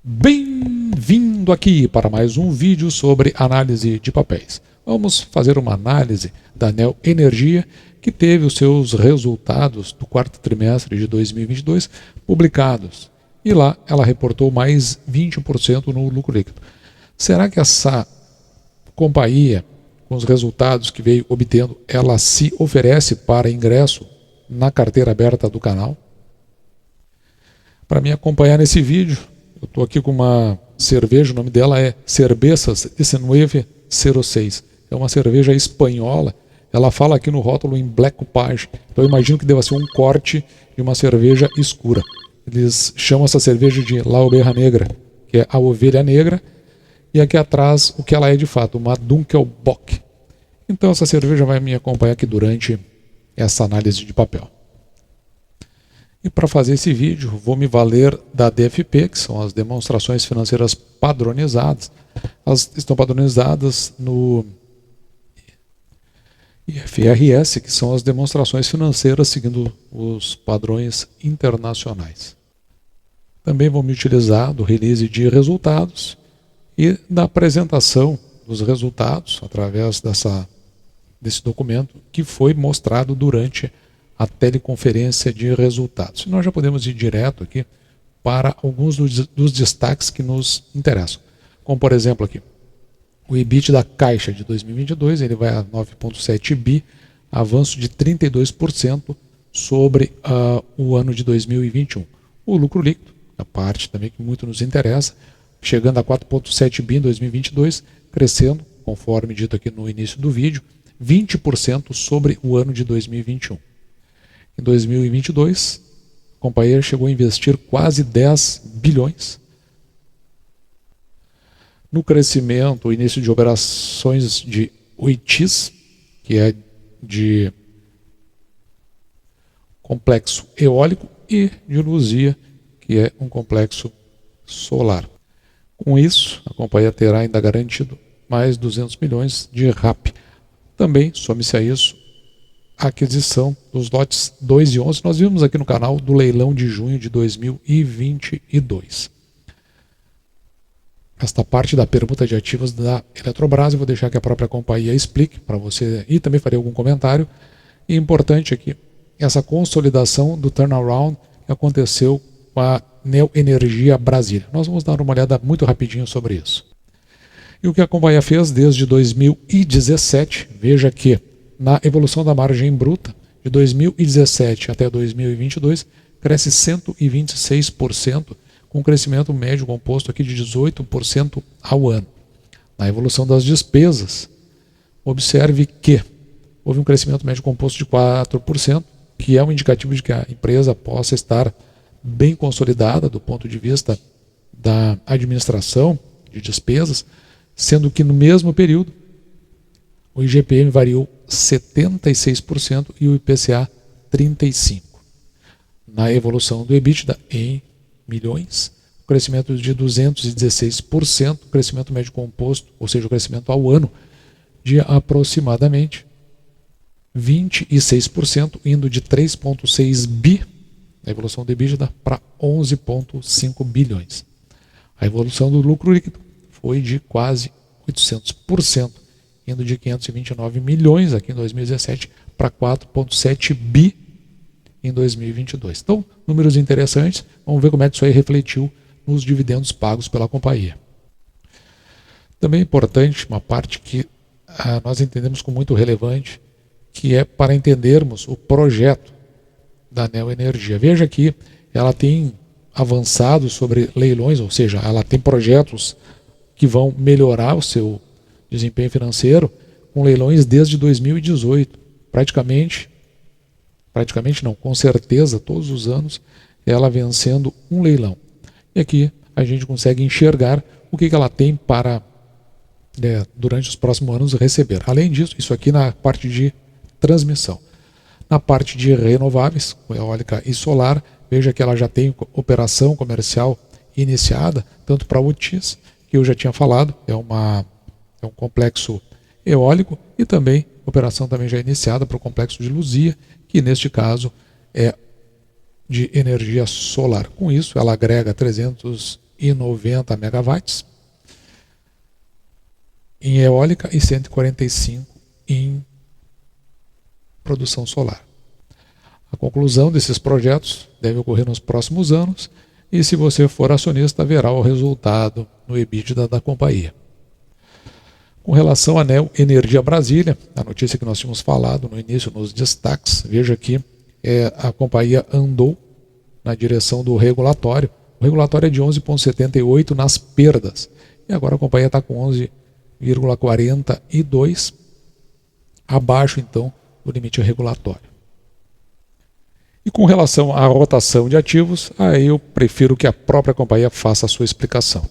Bem-vindo aqui para mais um vídeo sobre análise de papéis. Vamos fazer uma análise da Neo Energia, que teve os seus resultados do quarto trimestre de 2022 publicados. E lá ela reportou mais 20% no lucro líquido. Será que essa companhia, com os resultados que veio obtendo, ela se oferece para ingresso na carteira aberta do canal? Para me acompanhar nesse vídeo, eu estou aqui com uma cerveja, o nome dela é Cervezas 1906. É uma cerveja espanhola. Ela fala aqui no rótulo em Black Coupage. Então eu imagino que deva ser um corte de uma cerveja escura. Eles chamam essa cerveja de La Oveja Negra, que é a ovelha negra. E aqui atrás, o que ela é de fato, uma Dunkelbock. Então essa cerveja vai me acompanhar aqui durante essa análise de papel. E para fazer esse vídeo, vou me valer da DFP, que são as demonstrações financeiras padronizadas. Elas estão padronizadas no IFRS, que são as demonstrações financeiras seguindo os padrões internacionais. Também vou me utilizar do release de resultados e da apresentação dos resultados através desse documento que foi mostrado durante a teleconferência de resultados. E nós já podemos ir direto aqui para alguns dos destaques que nos interessam. Como, por exemplo, aqui, o EBIT da Caixa de 2022, ele vai a 9,7 bi, avanço de 32% sobre o ano de 2021. O lucro líquido, a parte também que muito nos interessa, chegando a 4,7 bi em 2022, crescendo, conforme dito aqui no início do vídeo, 20% sobre o ano de 2021. Em 2022, a companhia chegou a investir quase 10 bilhões no crescimento, o início de operações de Oitis, que é de complexo eólico, e de Luzia, que é um complexo solar. Com isso, a companhia terá ainda garantido mais 200 milhões de RAP. Também, some-se a isso, a aquisição dos lotes 2 e 11, nós vimos aqui no canal do leilão de junho de 2022. Esta parte da permuta de ativos da Eletrobras eu vou deixar que a própria companhia explique para você e também farei algum comentário. E importante aqui, essa consolidação do turnaround que aconteceu com a Neo Energia Brasília. Nós vamos dar uma olhada muito rapidinho sobre isso. E o que a companhia fez desde 2017, veja que na evolução da margem bruta, de 2017 até 2022, cresce 126%, com um crescimento médio composto aqui de 18% ao ano. Na evolução das despesas, observe que houve um crescimento médio composto de 4%, que é um indicativo de que a empresa possa estar bem consolidada do ponto de vista da administração de despesas, sendo que no mesmo período o IGPM variou 76% e o IPCA 35%. Na evolução do EBITDA em milhões, o crescimento de 216%, o crescimento médio composto, ou seja, o crescimento ao ano, de aproximadamente 26%, indo de 3,6 bi, a evolução do EBITDA, para 11,5 bilhões. A evolução do lucro líquido foi de quase 800%, indo de 529 milhões aqui em 2017 para 4,7 bi em 2022. Então, números interessantes. Vamos ver como é que isso aí refletiu nos dividendos pagos pela companhia. Também é importante uma parte que nós entendemos como muito relevante, que é para entendermos o projeto da Neo Energia. Veja que ela tem avançado sobre leilões, ou seja, ela tem projetos que vão melhorar o seu desempenho financeiro com leilões desde 2018. Praticamente não, com certeza, todos os anos, ela vencendo um leilão. E aqui a gente consegue enxergar o que ela tem para, durante os próximos anos, receber. Além disso, isso aqui na parte de transmissão. Na parte de renováveis, eólica e solar, veja que ela já tem operação comercial iniciada, tanto para a Otis, que eu já tinha falado, é um complexo eólico, e também operação também já iniciada para o complexo de Luzia, que neste caso é de energia solar. Com isso, ela agrega 300 290 megawatts em eólica e 145 em produção solar. A conclusão desses projetos deve ocorrer nos próximos anos e, se você for acionista, verá o resultado no EBITDA da companhia. Com relação à Neo Energia Brasília, a notícia que nós tínhamos falado no início nos destaques, veja que a companhia andou na direção do regulatório. O regulatório é de 11,78 nas perdas. E agora a companhia está com 11,42, abaixo então do limite regulatório. E com relação à rotação de ativos, aí eu prefiro que a própria companhia faça a sua explicação.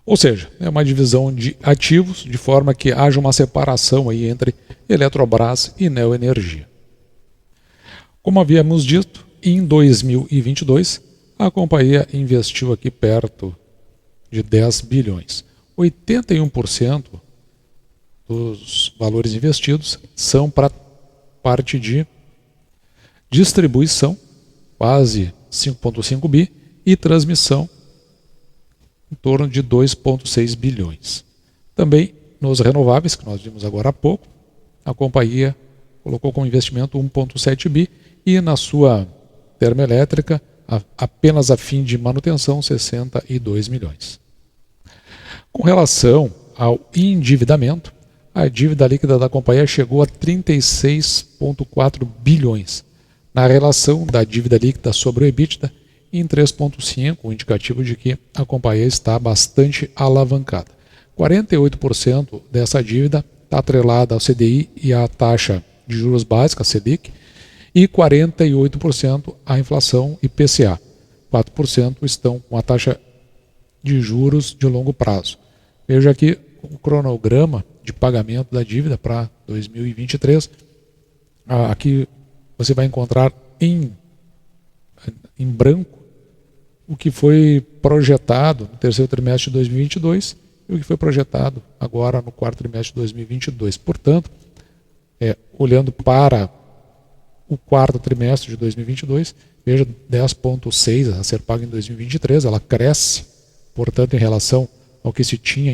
Ou seja, é uma divisão de ativos, de forma que haja uma separação aí entre Eletrobras e Neo Energia. Como havíamos dito, em 2022, a companhia investiu aqui perto de 10 bilhões. 81% dos valores investidos são para parte de distribuição, quase 5,5 bi, e transmissão, em torno de 2,6 bilhões. Também nos renováveis, que nós vimos agora há pouco, a companhia colocou como investimento 1,7 bi e na sua termoelétrica, apenas a fim de manutenção, 62 milhões. Com relação ao endividamento, a dívida líquida da companhia chegou a 36,4 bilhões, na relação da dívida líquida sobre o EBITDA, em 3,5, um indicativo de que a companhia está bastante alavancada. 48% dessa dívida está atrelada ao CDI e à taxa de juros básica, Selic, e 48% à inflação IPCA. 4% estão com a taxa de juros de longo prazo. Veja aqui o cronograma de pagamento da dívida para 2023. Aqui você vai encontrar em branco o que foi projetado no terceiro trimestre de 2022 e o que foi projetado agora no quarto trimestre de 2022. Portanto, olhando para o quarto trimestre de 2022, veja 10,6 a ser pago em 2023, ela cresce, portanto, em relação ao que se tinha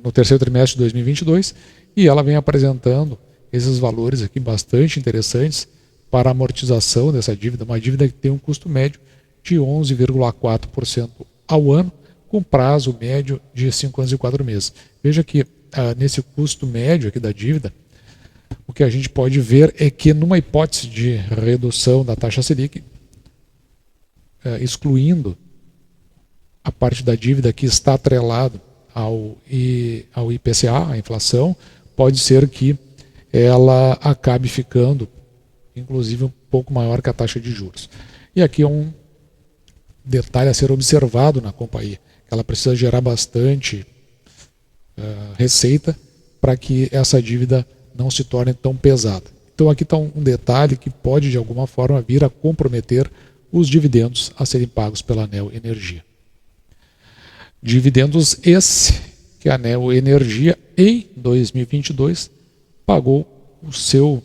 no terceiro trimestre de 2022, e ela vem apresentando esses valores aqui bastante interessantes para a amortização dessa dívida, uma dívida que tem um custo médio de 11,4% ao ano, com prazo médio de 5 anos e 4 meses. Veja que nesse custo médio aqui da dívida, o que a gente pode ver é que numa hipótese de redução da taxa Selic, excluindo a parte da dívida que está atrelado ao IPCA, a inflação, pode ser que ela acabe ficando inclusive um pouco maior que a taxa de juros. E aqui é um detalhe a ser observado na companhia. Ela precisa gerar bastante receita para que essa dívida não se torne tão pesada. Então aqui está um detalhe que pode de alguma forma vir a comprometer os dividendos a serem pagos pela Neo Energia. Dividendos esse que a Neo Energia em 2022 pagou o seu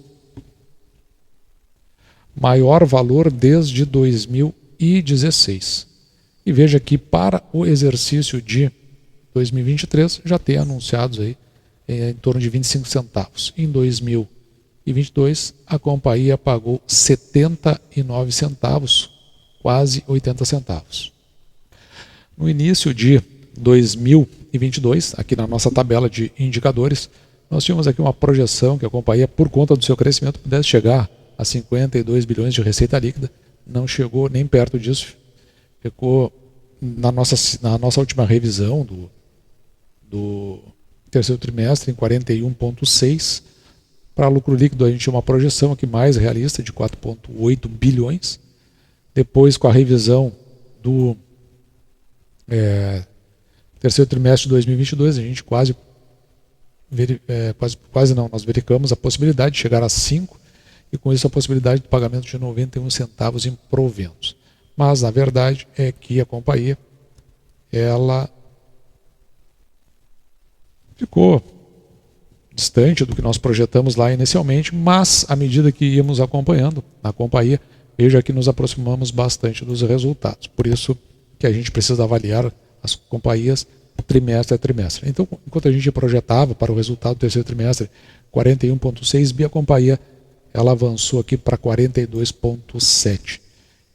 maior valor desde 2016. E veja que para o exercício de 2023 já tem anunciados aí em torno de 25 centavos. Em 2022 a companhia pagou 79 centavos, quase 80 centavos. No início de 2022, aqui na nossa tabela de indicadores, nós tínhamos aqui uma projeção que a companhia, por conta do seu crescimento, pudesse chegar a 52 bilhões de receita líquida, não chegou nem perto disso, ficou na nossa última revisão do terceiro trimestre em 41,6, Para lucro líquido, a gente tinha uma projeção aqui mais realista de 4,8 bilhões. Depois, com a revisão do terceiro trimestre de 2022, a gente nós verificamos a possibilidade de chegar a 5 e com isso a possibilidade de pagamento de 91 centavos em proventos. Mas a verdade é que a companhia ela ficou distante do que nós projetamos lá inicialmente, mas à medida que íamos acompanhando a companhia, veja que nos aproximamos bastante dos resultados. Por isso que a gente precisa avaliar as companhias trimestre a trimestre. Então, enquanto a gente projetava para o resultado do terceiro trimestre 41,6 bi, a companhia ela avançou aqui para 42,7.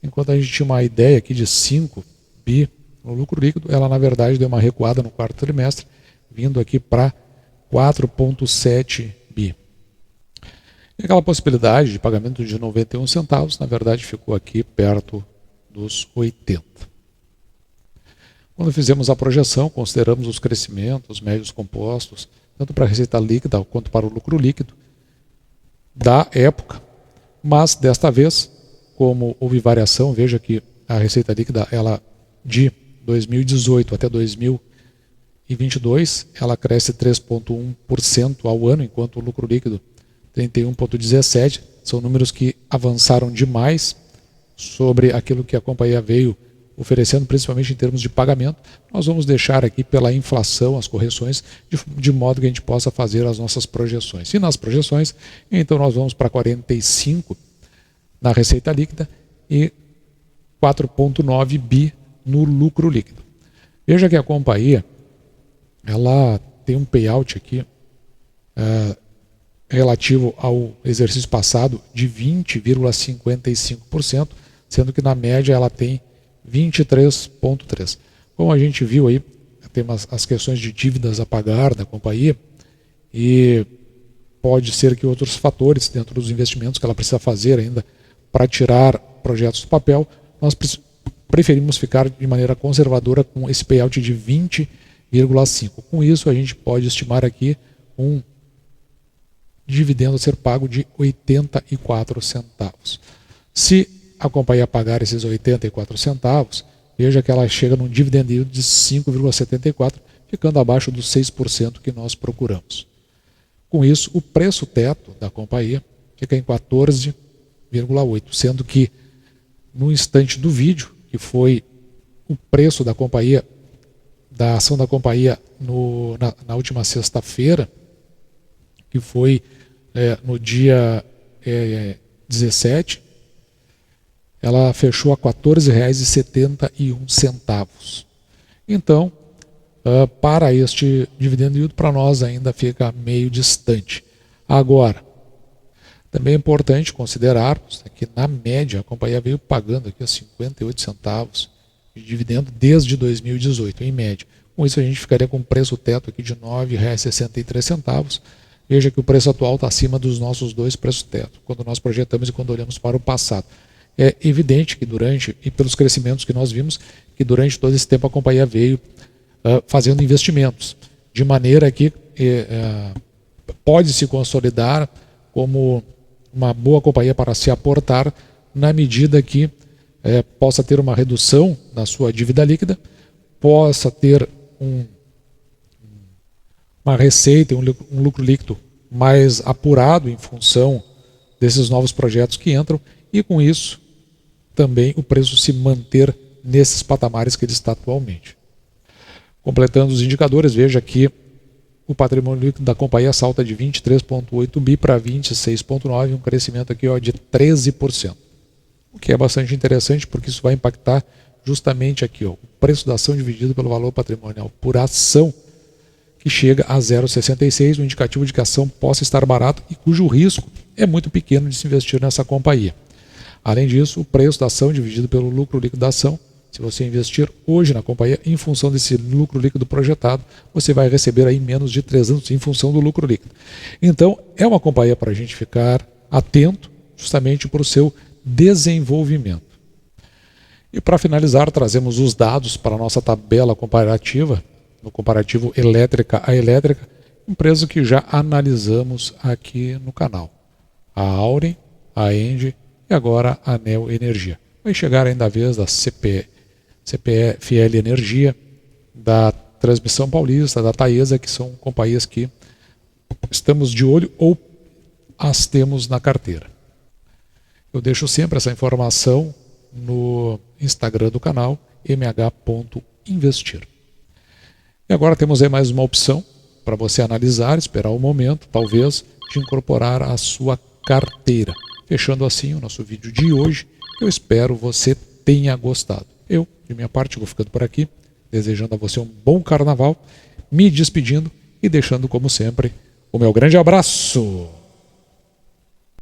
Enquanto a gente tinha uma ideia aqui de 5 bi no lucro líquido, ela na verdade deu uma recuada no quarto trimestre, vindo aqui para 4,7 bi. E aquela possibilidade de pagamento de 91 centavos, na verdade ficou aqui perto dos 80. Quando fizemos a projeção, consideramos os crescimentos, médios compostos, tanto para a receita líquida quanto para o lucro líquido da época, mas desta vez, como houve variação, veja que a receita líquida, ela de 2018 até 2022, ela cresce 3,1% ao ano, enquanto o lucro líquido 31,17%, são números que avançaram demais sobre aquilo que a companhia veio oferecendo, principalmente em termos de pagamento. Nós vamos deixar aqui pela inflação as correções, de modo que a gente possa fazer as nossas projeções. E nas projeções, então nós vamos para 45 na receita líquida e 4,9 bi no lucro líquido. Veja que a companhia ela tem um payout aqui relativo ao exercício passado de 20,55%, sendo que na média ela tem 23,3%. Como a gente viu aí, tem as questões de dívidas a pagar da companhia e pode ser que outros fatores dentro dos investimentos que ela precisa fazer ainda para tirar projetos do papel, nós preferimos ficar de maneira conservadora com esse payout de 20,5%. Com isso, a gente pode estimar aqui um dividendo a ser pago de 84 centavos. Se a companhia pagar esses 84 centavos, veja que ela chega num dividend yield de 5,74, ficando abaixo dos 6% que nós procuramos. Com isso, o preço teto da companhia fica em 14,8, sendo que no instante do vídeo, que foi o preço da companhia, da ação da companhia na última sexta-feira, que foi no dia 17, ela fechou a R$ 14,71. Então, para este dividendo yield, para nós ainda fica meio distante. Agora, também é importante considerarmos que, na média, a companhia veio pagando aqui 58 centavos de dividendo desde 2018, em média. Com isso, a gente ficaria com um preço teto aqui de R$ 9,63. Veja que o preço atual está acima dos nossos dois preços teto, quando nós projetamos e quando olhamos para o passado. É evidente que e pelos crescimentos que nós vimos, que durante todo esse tempo a companhia veio fazendo investimentos, de maneira que pode se consolidar como uma boa companhia para se aportar, na medida que possa ter uma redução na sua dívida líquida, possa ter uma receita, um lucro líquido mais apurado em função desses novos projetos que entram, e com isso também o preço se manter nesses patamares que ele está atualmente. Completando os indicadores, veja que o patrimônio líquido da companhia salta de 23,8 bi para 26,9, um crescimento aqui de 13%. O que é bastante interessante, porque isso vai impactar justamente aqui o preço da ação dividido pelo valor patrimonial por ação, que chega a 0,66, um indicativo de que a ação possa estar barata e cujo risco é muito pequeno de se investir nessa companhia. Além disso, o preço da ação dividido pelo lucro líquido da ação, se você investir hoje na companhia, em função desse lucro líquido projetado, você vai receber aí menos de 300 em função do lucro líquido. Então, é uma companhia para a gente ficar atento, justamente para o seu desenvolvimento. E para finalizar, trazemos os dados para a nossa tabela comparativa, no comparativo elétrica a elétrica, empresas que já analisamos aqui no canal. A Auren, a Engie e agora a Neo Energia. Vai chegar ainda a vez da CPFL Energia, da Transmissão Paulista, da Taesa, que são companhias que estamos de olho ou as temos na carteira. Eu deixo sempre essa informação no Instagram do canal, mh.investir. E agora temos aí mais uma opção para você analisar, esperar o momento, talvez, de incorporar a sua carteira. Fechando assim o nosso vídeo de hoje, eu espero você tenha gostado. Eu, de minha parte, vou ficando por aqui, desejando a você um bom carnaval, me despedindo e deixando, como sempre, o meu grande abraço.